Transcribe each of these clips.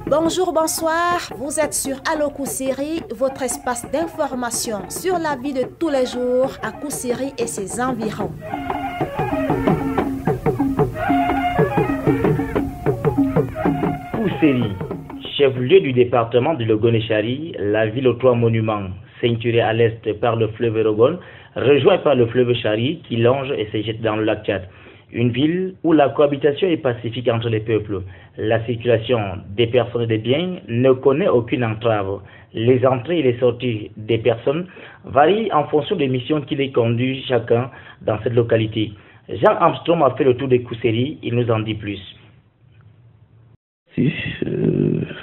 Bonjour, bonsoir, vous êtes sur Allo Kousséri, votre espace d'information sur la vie de tous les jours à Kousséri et ses environs. Kousséri, chef-lieu du département de Logonéchari, la ville aux 3 monuments, ceinturée à l'est par le fleuve Rogon, rejoint par le fleuve Chari qui longe et se jette dans le lac Tchad. Une ville où la cohabitation est pacifique entre les peuples. La circulation des personnes et des biens ne connaît aucune entrave. Les entrées et les sorties des personnes varient en fonction des missions qui les conduisent chacun dans cette localité. Jean Armstrong a fait le tour de Kousséri, il nous en dit plus.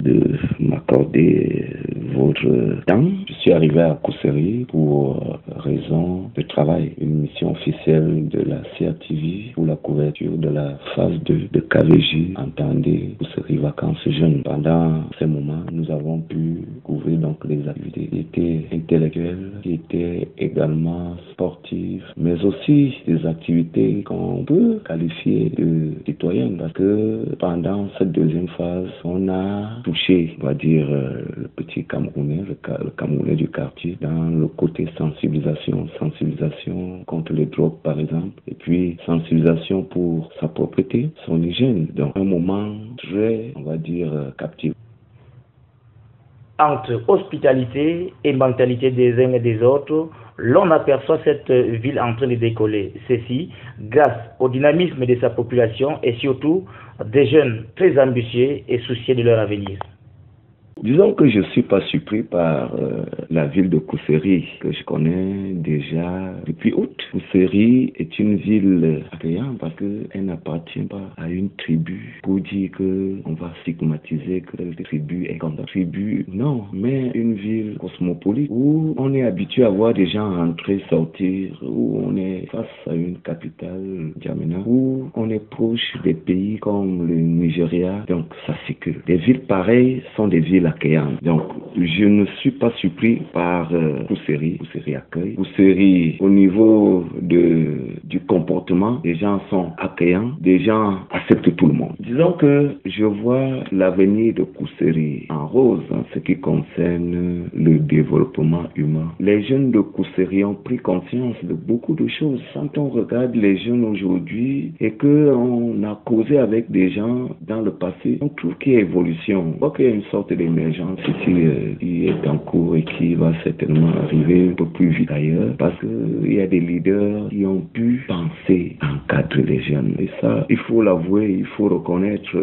De m'accorder votre temps. Je suis arrivé à Kousséri pour raison de travail, une mission officielle de la CRTV pour la couverture de la phase de KVJ, entendez Kousséri Vacances Jeunes. Pendant ces moments, nous avons pu couvrir donc les activités qui étaient intellectuelles, qui étaient également sportives, mais aussi des activités qu'on peut qualifier de citoyennes, parce que pendant cette deuxième phase, on a touché, on va dire, le petit Camerounais, le Camerounais du quartier, dans le côté sensibilisation contre les drogues par exemple, et puis sensibilisation pour sa propreté, son hygiène. Donc un moment très, on va dire, captif. Entre hospitalité et mentalité des uns et des autres, l'on aperçoit cette ville en train de décoller. Ceci grâce au dynamisme de sa population et surtout des jeunes très ambitieux et soucieux de leur avenir. Disons que je ne suis pas surpris par la ville de Kousséri, que je connais déjà depuis août. Kousséri est une ville accueillante parce qu'elle n'appartient pas à une tribu pour dire qu'on va stigmatiser que la tribu est comme la tribu. Non, mais une ville cosmopolite où on est habitué à voir des gens rentrer, sortir, où on est face à une capitale, Djamena, où on est proche des pays comme le Nigeria, donc ça circule. Des villes pareilles sont des villes accueillantes. Donc, je ne suis pas surpris par Kousséri. Kousséri accueille. Kousséri, au niveau du comportement, les gens sont accueillants, les gens acceptent tout le monde. Disons que je vois l'avenir de Kousséri en rose en ce qui concerne le développement humain. Les jeunes de Kousséri ont pris conscience de beaucoup de choses. Quand on regarde les jeunes aujourd'hui et qu'on a causé avec des gens dans le passé, on trouve qu'il y a évolution. On voit qu'il y a une sorte d'émergence qui est en cours et qui va certainement arriver un peu plus vite ailleurs parce qu'il y a des leaders qui ont pu penser à encadrer les jeunes. Et ça, il faut l'avouer, il faut reconnaître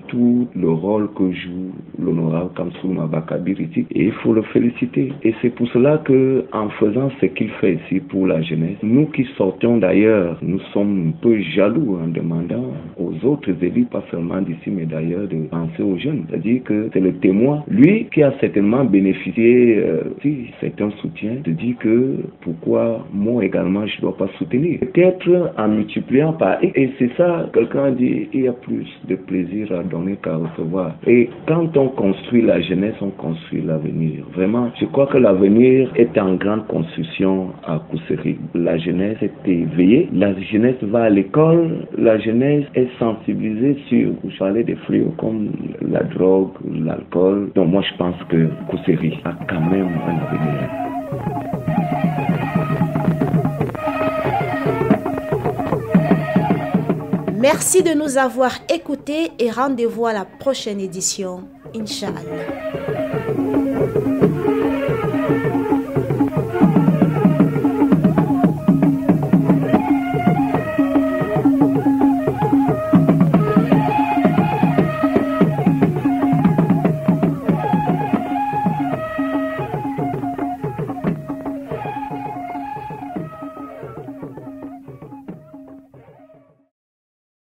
tout le rôle que joue l'honorable Kamsouma Bakabiriti et il faut le féliciter. Et c'est pour cela que en faisant ce qu'il fait ici pour la jeunesse, nous qui sortions d'ailleurs, nous sommes un peu jaloux en demandant aux autres élites, pas seulement d'ici mais d'ailleurs, de penser aux jeunes. C'est-à-dire que c'est le témoin, lui qui a certainement bénéficié, si c'est un soutien, de dire que pourquoi moi également je ne dois pas soutenir. Peut-être en multipliant par et c'est ça, quelqu'un dit, il y a plus de plaisir à donner qu'à recevoir. Et quand on construit la jeunesse, on construit l'avenir. Vraiment, je crois que l'avenir est en grande construction à Kousséri. La jeunesse est éveillée, la jeunesse va à l'école, la jeunesse est sensibilisée sur, vous parlez des fléaux comme la drogue, l'alcool. Donc moi je pense que Kousséri a quand même un avenir. Merci de nous avoir écoutés et rendez-vous à la prochaine édition. Inch'Allah.